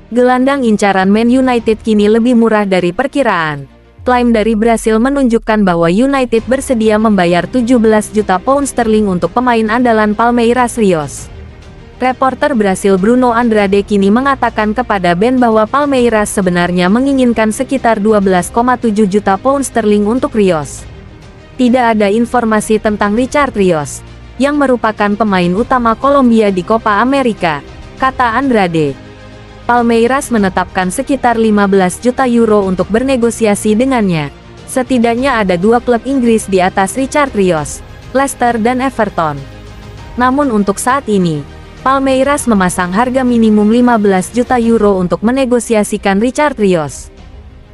Gelandang incaran Man United kini lebih murah dari perkiraan. Klaim dari Brasil menunjukkan bahwa United bersedia membayar 17 juta pound sterling untuk pemain andalan Palmeiras Rios. Reporter Brasil Bruno Andrade kini mengatakan kepada Ben bahwa Palmeiras sebenarnya menginginkan sekitar 12,7 juta pound sterling untuk Rios. Tidak ada informasi tentang Richard Rios, yang merupakan pemain utama Kolombia di Copa America, kata Andrade. Palmeiras menetapkan sekitar 15 juta euro untuk bernegosiasi dengannya. Setidaknya ada dua klub Inggris di atas Richard Rios, Leicester dan Everton. Namun untuk saat ini, Palmeiras memasang harga minimum 15 juta euro untuk menegosiasikan Richard Rios.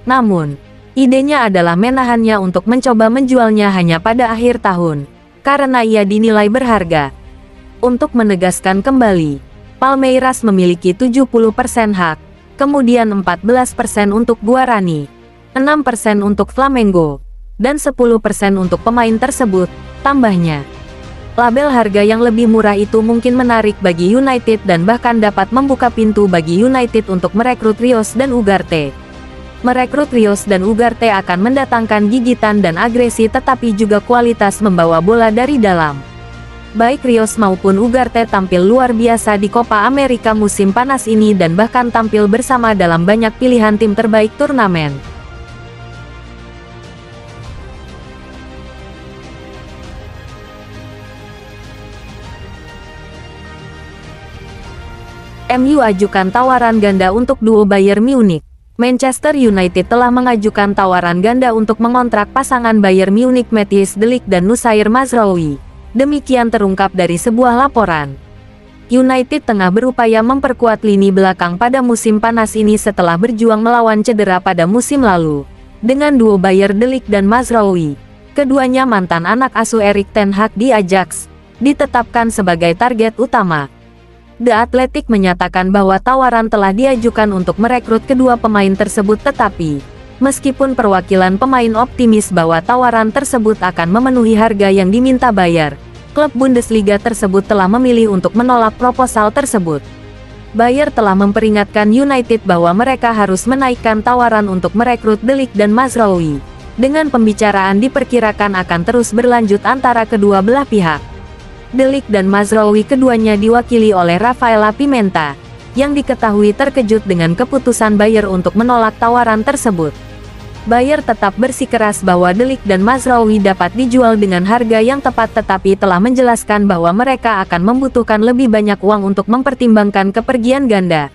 Namun, idenya adalah menahannya untuk mencoba menjualnya hanya pada akhir tahun, karena ia dinilai berharga. Untuk menegaskan kembali, Palmeiras memiliki 70% hak, kemudian 14% untuk Guarani, 6% untuk Flamengo, dan 10% untuk pemain tersebut, tambahnya. Label harga yang lebih murah itu mungkin menarik bagi United dan bahkan dapat membuka pintu bagi United untuk merekrut Rios dan Ugarte. Merekrut Rios dan Ugarte akan mendatangkan gigitan dan agresi tetapi juga kualitas membawa bola dari dalam. Baik Rios maupun Ugarte tampil luar biasa di Copa America musim panas ini dan bahkan tampil bersama dalam banyak pilihan tim terbaik turnamen. MU ajukan tawaran ganda untuk duo Bayern Munich. Manchester United telah mengajukan tawaran ganda untuk mengontrak pasangan Bayern Munich Matthijs de Ligt dan Noussair Mazraoui. Demikian terungkap dari sebuah laporan. United tengah berupaya memperkuat lini belakang pada musim panas ini setelah berjuang melawan cedera pada musim lalu. Dengan duo Bayern de Ligt dan Mazraoui, keduanya mantan anak asuh Erik ten Hag di Ajax, ditetapkan sebagai target utama. The Athletic menyatakan bahwa tawaran telah diajukan untuk merekrut kedua pemain tersebut tetapi, meskipun perwakilan pemain optimis bahwa tawaran tersebut akan memenuhi harga yang diminta Bayer, klub Bundesliga tersebut telah memilih untuk menolak proposal tersebut. Bayer telah memperingatkan United bahwa mereka harus menaikkan tawaran untuk merekrut de Ligt dan Mazraoui. Dengan pembicaraan diperkirakan akan terus berlanjut antara kedua belah pihak. De Ligt dan Mazraoui keduanya diwakili oleh Rafaela Pimenta, yang diketahui terkejut dengan keputusan Bayer untuk menolak tawaran tersebut. Bayer tetap bersikeras bahwa de Ligt dan Mazraoui dapat dijual dengan harga yang tepat tetapi telah menjelaskan bahwa mereka akan membutuhkan lebih banyak uang untuk mempertimbangkan kepergian ganda.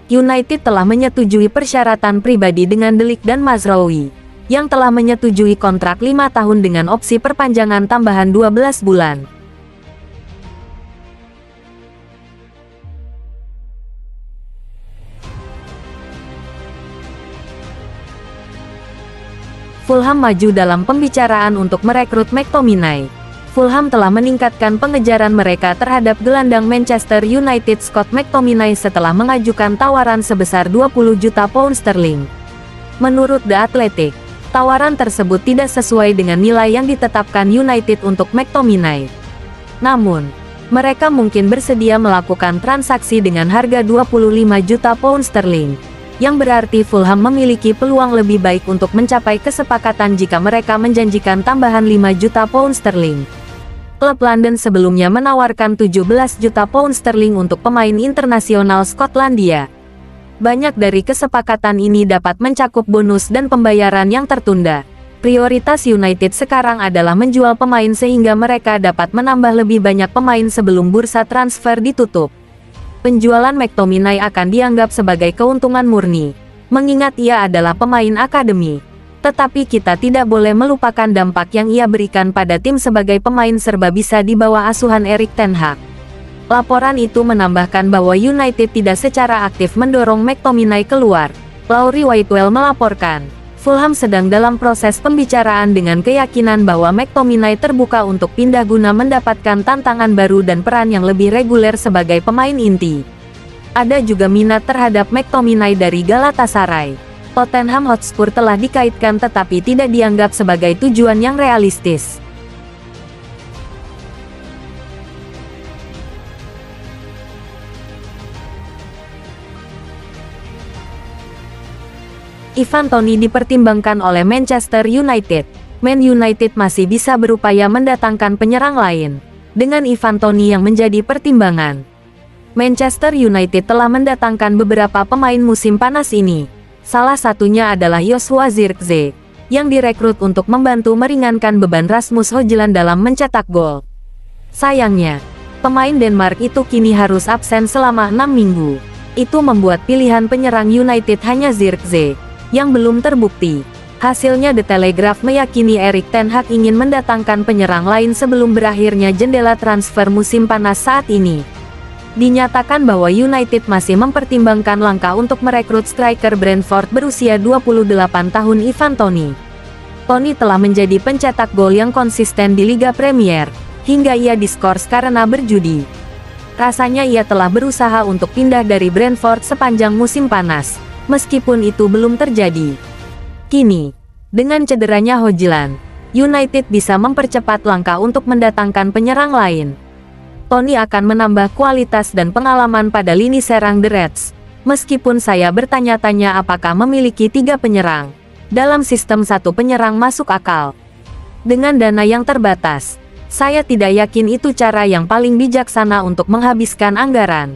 United telah menyetujui persyaratan pribadi dengan de Ligt dan Mazraoui, yang telah menyetujui kontrak 5 tahun dengan opsi perpanjangan tambahan 12 bulan. Fulham maju dalam pembicaraan untuk merekrut McTominay. Fulham telah meningkatkan pengejaran mereka terhadap gelandang Manchester United Scott McTominay setelah mengajukan tawaran sebesar 20 juta pound sterling. Menurut The Athletic, tawaran tersebut tidak sesuai dengan nilai yang ditetapkan United untuk McTominay. Namun, mereka mungkin bersedia melakukan transaksi dengan harga 25 juta pound sterling. Yang berarti Fulham memiliki peluang lebih baik untuk mencapai kesepakatan jika mereka menjanjikan tambahan 5 juta pound sterling. Klub London sebelumnya menawarkan 17 juta pound sterling untuk pemain internasional Skotlandia. Banyak dari kesepakatan ini dapat mencakup bonus dan pembayaran yang tertunda. Prioritas United sekarang adalah menjual pemain sehingga mereka dapat menambah lebih banyak pemain sebelum bursa transfer ditutup. Penjualan McTominay akan dianggap sebagai keuntungan murni, mengingat ia adalah pemain akademi. Tetapi kita tidak boleh melupakan dampak yang ia berikan pada tim sebagai pemain serba bisa di bawah asuhan Erik ten Hag. Laporan itu menambahkan bahwa United tidak secara aktif mendorong McTominay keluar. Laurie Whitewell melaporkan, Fulham sedang dalam proses pembicaraan dengan keyakinan bahwa McTominay terbuka untuk pindah guna mendapatkan tantangan baru dan peran yang lebih reguler sebagai pemain inti. Ada juga minat terhadap McTominay dari Galatasaray. Tottenham Hotspur telah dikaitkan tetapi tidak dianggap sebagai tujuan yang realistis. Ivan Toney dipertimbangkan oleh Manchester United. Man United masih bisa berupaya mendatangkan penyerang lain, dengan Ivan Toney yang menjadi pertimbangan. Manchester United telah mendatangkan beberapa pemain musim panas ini. Salah satunya adalah Joshua Zirkzee, yang direkrut untuk membantu meringankan beban Rasmus Højlund dalam mencetak gol. Sayangnya, pemain Denmark itu kini harus absen selama 6 minggu. Itu membuat pilihan penyerang United hanya Zirkzee, yang belum terbukti. Hasilnya The Telegraph meyakini Erik ten Hag ingin mendatangkan penyerang lain sebelum berakhirnya jendela transfer musim panas saat ini. Dinyatakan bahwa United masih mempertimbangkan langkah untuk merekrut striker Brentford berusia 28 tahun Ivan Toney. Toney telah menjadi pencetak gol yang konsisten di Liga Premier, hingga ia diskors karena berjudi. Rasanya ia telah berusaha untuk pindah dari Brentford sepanjang musim panas, meskipun itu belum terjadi. Kini, dengan cederanya Højlund, United bisa mempercepat langkah untuk mendatangkan penyerang lain. Toney akan menambah kualitas dan pengalaman pada lini serang The Reds, meskipun saya bertanya-tanya apakah memiliki 3 penyerang dalam sistem 1 penyerang masuk akal. Dengan dana yang terbatas, saya tidak yakin itu cara yang paling bijaksana untuk menghabiskan anggaran.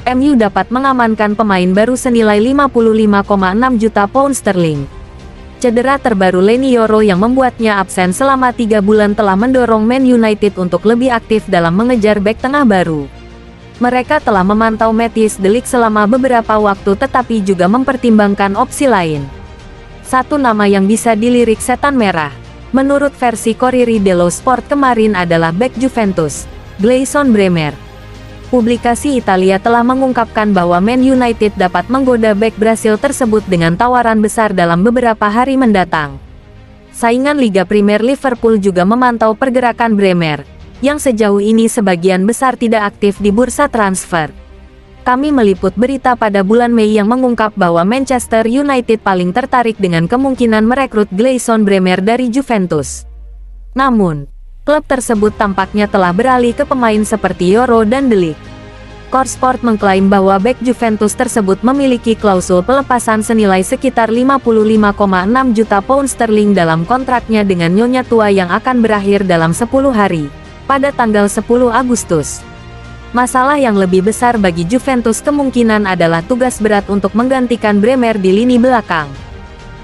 MU dapat mengamankan pemain baru senilai 55,6 juta pound sterling. Cedera terbaru Leny Yoro yang membuatnya absen selama 3 bulan telah mendorong Man United untuk lebih aktif dalam mengejar bek tengah baru. Mereka telah memantau Matthijs de Ligt selama beberapa waktu tetapi juga mempertimbangkan opsi lain. Satu nama yang bisa dilirik setan merah, menurut versi Corriere dello Sport kemarin adalah bek Juventus, Gleison Bremer. Publikasi Italia telah mengungkapkan bahwa Man United dapat menggoda bek Brasil tersebut dengan tawaran besar dalam beberapa hari mendatang. Saingan Liga Primer Liverpool juga memantau pergerakan Bremer, yang sejauh ini sebagian besar tidak aktif di bursa transfer. Kami meliput berita pada bulan Mei yang mengungkap bahwa Manchester United paling tertarik dengan kemungkinan merekrut Gleison Bremer dari Juventus. Namun, klub tersebut tampaknya telah beralih ke pemain seperti Yoro dan de Ligt. Korsport mengklaim bahwa bek Juventus tersebut memiliki klausul pelepasan senilai sekitar 55,6 juta pound sterling dalam kontraknya dengan nyonya tua yang akan berakhir dalam 10 hari, pada tanggal 10 Agustus. Masalah yang lebih besar bagi Juventus kemungkinan adalah tugas berat untuk menggantikan Bremer di lini belakang.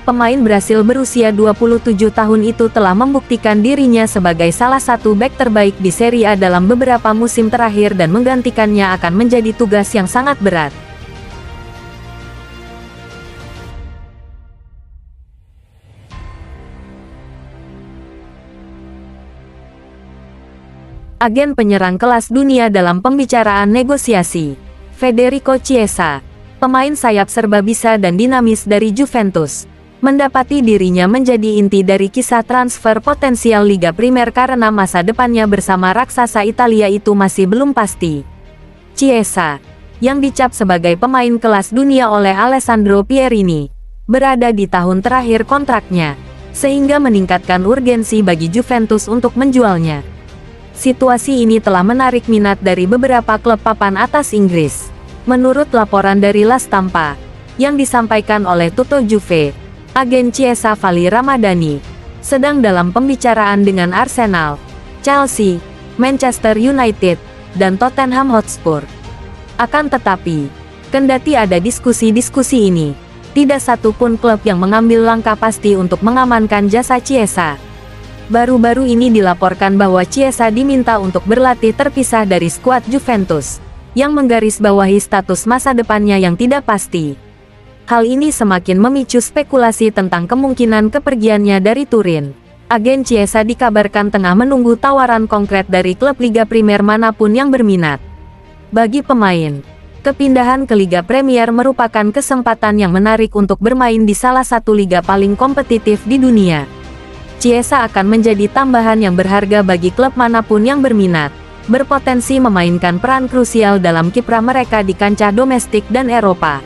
Pemain Brasil berusia 27 tahun itu telah membuktikan dirinya sebagai salah satu bek terbaik di Serie A dalam beberapa musim terakhir dan menggantikannya akan menjadi tugas yang sangat berat. Agen penyerang kelas dunia dalam pembicaraan negosiasi. Federico Chiesa, pemain sayap serba bisa dan dinamis dari Juventus, mendapati dirinya menjadi inti dari kisah transfer potensial Liga Primer karena masa depannya bersama raksasa Italia itu masih belum pasti. Chiesa, yang dicap sebagai pemain kelas dunia oleh Alessandro Pierini, berada di tahun terakhir kontraknya, sehingga meningkatkan urgensi bagi Juventus untuk menjualnya. Situasi ini telah menarik minat dari beberapa klub papan atas Inggris. Menurut laporan dari La Stampa, yang disampaikan oleh Tutto Juve, agen Chiesa Vali Ramadhani sedang dalam pembicaraan dengan Arsenal, Chelsea, Manchester United, dan Tottenham Hotspur. Akan tetapi, kendati ada diskusi-diskusi ini, tidak satu pun klub yang mengambil langkah pasti untuk mengamankan jasa Chiesa. Baru-baru ini dilaporkan bahwa Chiesa diminta untuk berlatih terpisah dari skuad Juventus, yang menggarisbawahi status masa depannya yang tidak pasti. Hal ini semakin memicu spekulasi tentang kemungkinan kepergiannya dari Turin. Agen Chiesa dikabarkan tengah menunggu tawaran konkret dari klub Liga Primer manapun yang berminat. Bagi pemain, kepindahan ke Liga Premier merupakan kesempatan yang menarik untuk bermain di salah satu liga paling kompetitif di dunia. Chiesa akan menjadi tambahan yang berharga bagi klub manapun yang berminat, berpotensi memainkan peran krusial dalam kiprah mereka di kancah domestik dan Eropa.